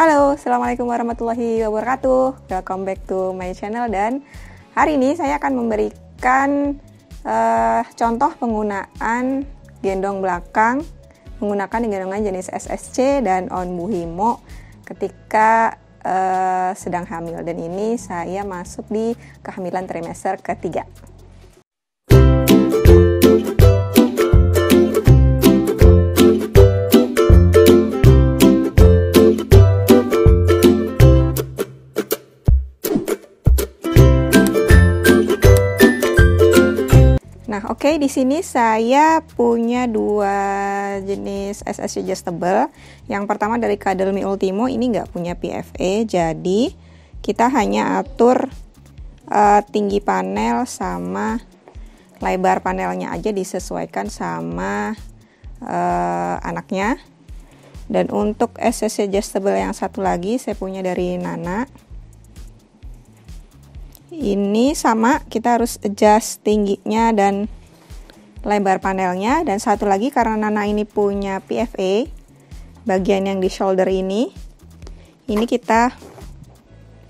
Halo, Assalamualaikum warahmatullahi wabarakatuh. Welcome back to my channel. Dan hari ini saya akan memberikan contoh penggunaan gendong belakang menggunakan gendongan jenis SSC dan Onbu Himo ketika sedang hamil. Dan ini saya masuk di kehamilan trimester ketiga. Nah, oke, di sini saya punya dua jenis SSC adjustable. Yang pertama dari Cuddle Me Ultimo, ini nggak punya PFA, jadi kita hanya atur tinggi panel sama lebar panelnya aja, disesuaikan sama anaknya. Dan untuk SSC adjustable yang satu lagi saya punya dari Nana. Ini sama, kita harus adjust tingginya dan lebar panelnya. Dan satu lagi, karena Nana ini punya PFA, bagian yang di shoulder ini kita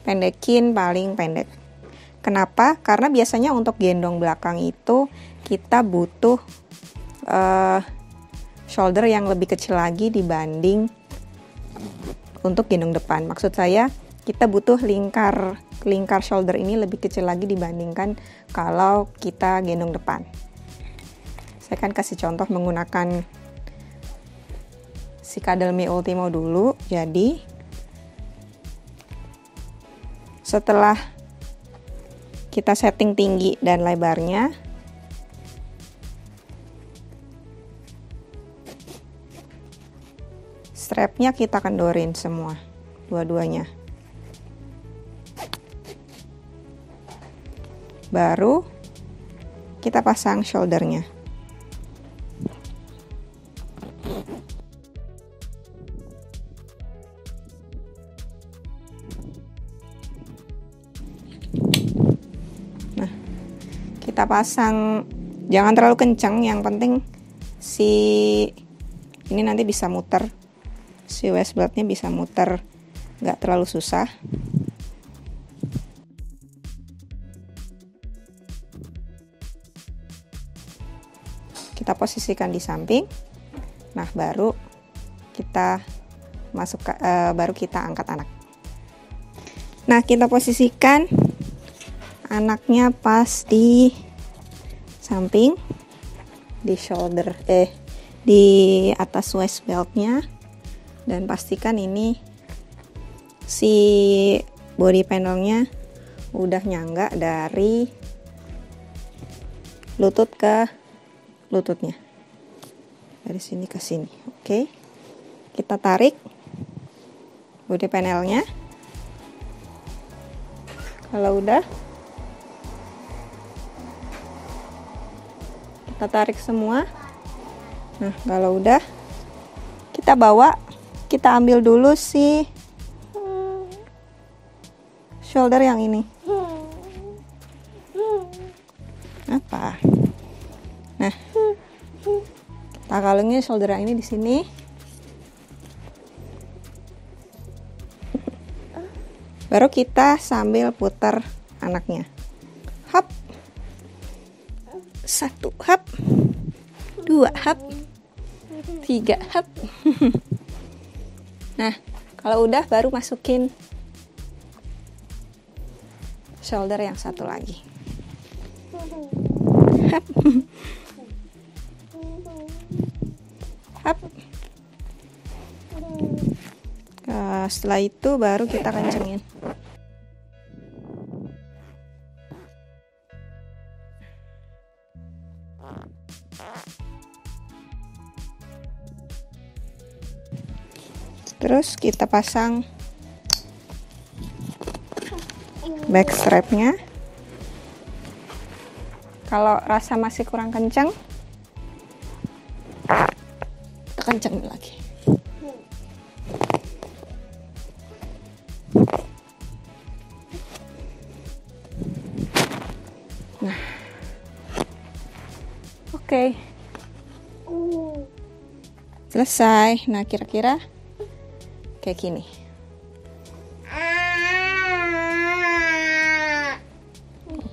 pendekin paling pendek. Kenapa? Karena biasanya untuk gendong belakang itu kita butuh shoulder yang lebih kecil lagi dibanding untuk gendong depan. Maksud saya, kita butuh lingkar shoulder ini lebih kecil lagi dibandingkan kalau kita gendong depan. Saya akan kasih contoh menggunakan si Cuddle Me Ultimo dulu. Jadi setelah kita setting tinggi dan lebarnya, strapnya kita kendorin semua, dua-duanya. Baru kita pasang shouldernya. Nah, kita pasang, jangan terlalu kencang, yang penting ini nanti bisa muter, si waist beltnya bisa muter, nggak terlalu susah. Kita posisikan di samping. Nah, baru kita baru kita angkat anak. Nah, kita posisikan anaknya pas di samping, di shoulder, di atas waist beltnya, dan pastikan ini si body panelnya udah nyangga dari lutut ke lututnya, dari sini ke sini. Oke, kita tarik body panelnya. Kalau udah, kita tarik semua. Nah, kalau udah, kita bawa, kita ambil dulu si shoulder yang ini. Apa? Nah, kita kalungin shoulder yang ini di sini. Baru kita sambil putar anaknya. Hap. 1 hap. 2 hap. 3 hap. Nah, kalau udah baru masukin shoulder yang satu lagi. Hap. Hap. Nah, setelah itu baru kita kencengin. Terus kita pasang back strapnya. Kalau rasa masih kurang kencang, kita kencangin lagi. Nah, oke. Selesai. Nah, kira-kira kayak gini.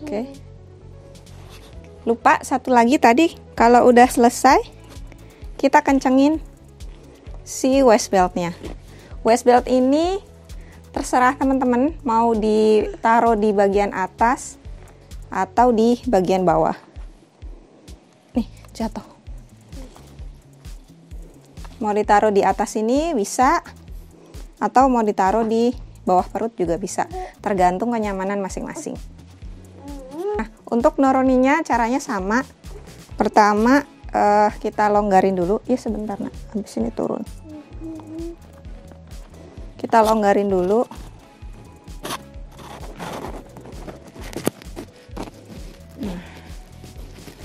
Oke. Lupa satu lagi tadi, kalau udah selesai kita kencengin si waist beltnya. Waist belt ini terserah teman-teman mau ditaruh di bagian atas atau di bagian bawah. Nih, jatuh. Mau ditaruh di atas ini bisa, atau mau ditaruh di bawah perut juga bisa, tergantung kenyamanan masing-masing. Nah, untuk nuruninya caranya sama. Pertama kita longgarin dulu. Ya sebentar nak, habis ini turun. Kita longgarin dulu. Nah,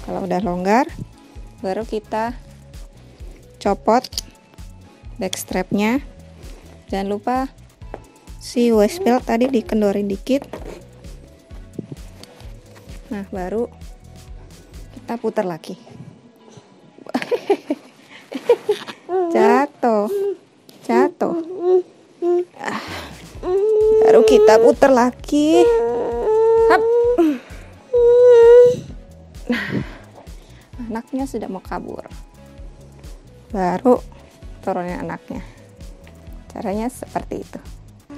kalau udah longgar, baru kita copot back strapnya. Jangan lupa si waist belt tadi dikendorin dikit. Nah, baru kita putar lagi. Jatuh. Baru kita putar lagi. Hap. Nah, anaknya sudah mau kabur. Baru turunin anaknya. Caranya seperti itu.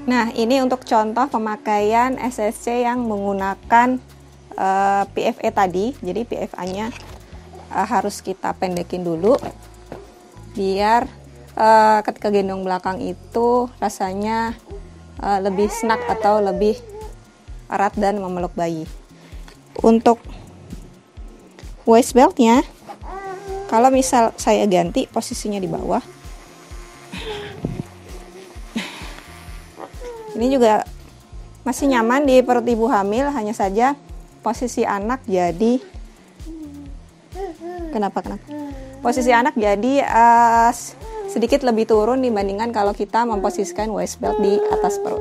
Nah, ini untuk contoh pemakaian SSC yang menggunakan PFA tadi. Jadi PFA-nya harus kita pendekin dulu biar ketika gendong belakang itu rasanya lebih snug atau lebih erat dan memeluk bayi. Untuk waist beltnya, kalau misal saya ganti posisinya di bawah, ini juga masih nyaman di perut ibu hamil, hanya saja posisi anak jadi posisi anak jadi sedikit lebih turun dibandingkan kalau kita memposisikan waist belt di atas perut.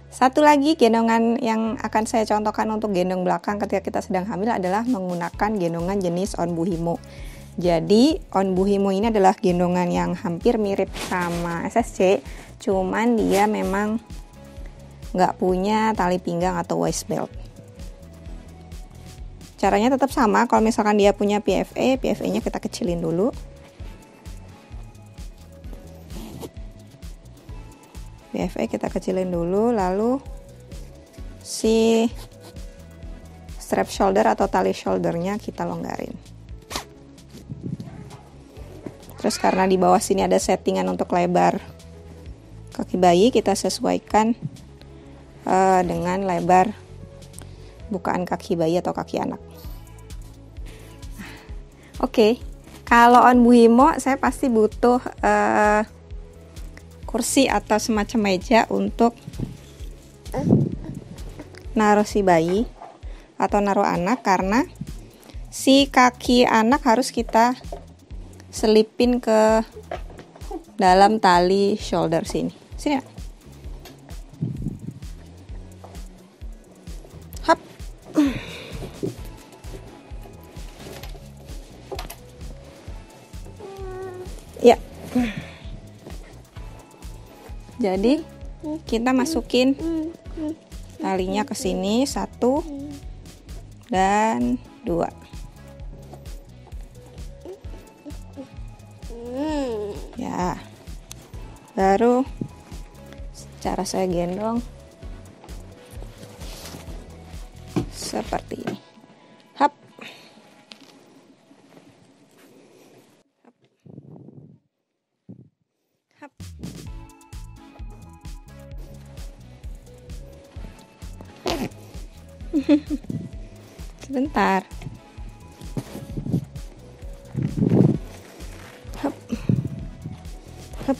Satu lagi gendongan yang akan saya contohkan untuk gendong belakang ketika kita sedang hamil adalah menggunakan gendongan jenis Onbu Himo. Jadi Onbu Himo ini adalah gendongan yang hampir mirip sama SSC, cuman dia memang nggak punya tali pinggang atau waist belt. Caranya tetap sama. Kalau misalkan dia punya PFA, PFA-nya kita kecilin dulu. PFA kita kecilin dulu, lalu si strap shoulder atau tali shouldernya kita longgarin. Terus karena di bawah sini ada settingan untuk lebar kaki bayi, kita sesuaikan dengan lebar bukaan kaki bayi atau kaki anak. Oke, kalau Onbu Himo saya pasti butuh kursi atau semacam meja untuk naruh si bayi atau naruh anak, karena si kaki anak harus kita selipin ke dalam tali shoulder sini. Sini ya. Hap. Ya. Jadi kita masukin talinya ke sini, 1 dan 2. Ya. Baru cara saya gendong seperti ini. Hap. Hap. Sebentar. Hap. Hap.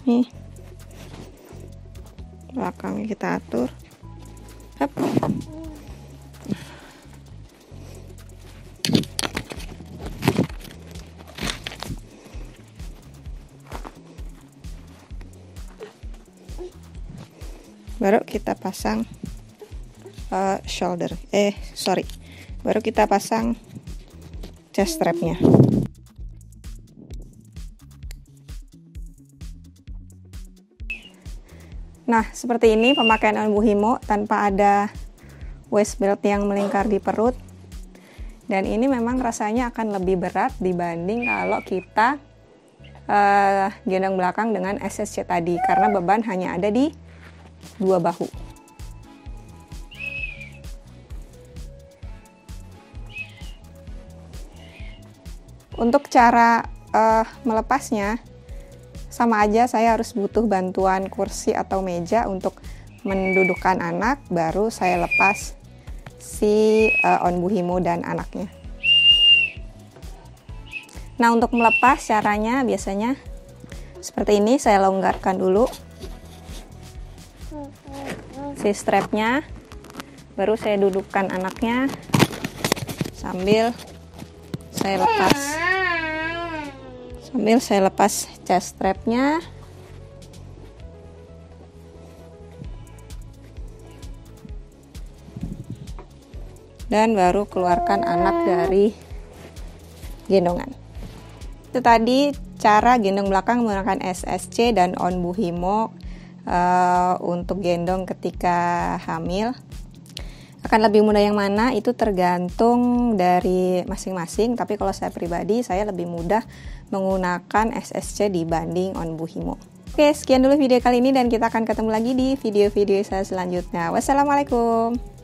Nih. Belakangnya kita atur. Hap. Baru kita pasang baru kita pasang chest strapnya. Nah, seperti ini pemakaian On Bu Himo tanpa ada waist belt yang melingkar di perut. Dan ini memang rasanya akan lebih berat dibanding kalau kita gendong belakang dengan SSC tadi, karena beban hanya ada di dua bahu. Untuk cara melepasnya, sama aja, saya harus butuh bantuan kursi atau meja untuk mendudukkan anak, baru saya lepas si On Bu Himo dan anaknya. Nah, untuk melepas caranya biasanya seperti ini, saya longgarkan dulu si strapnya, baru saya dudukkan anaknya sambil saya lepas chest strapnya. Dan baru keluarkan anak dari gendongan. Itu tadi cara gendong belakang menggunakan SSC dan On Bu Himo untuk gendong ketika hamil. Akan lebih mudah yang mana itu tergantung dari masing-masing, tapi kalau saya pribadi, saya lebih mudah menggunakan SSC dibanding On Bu Himo. Oke, sekian dulu video kali ini dan kita akan ketemu lagi di video-video saya selanjutnya. Wassalamualaikum.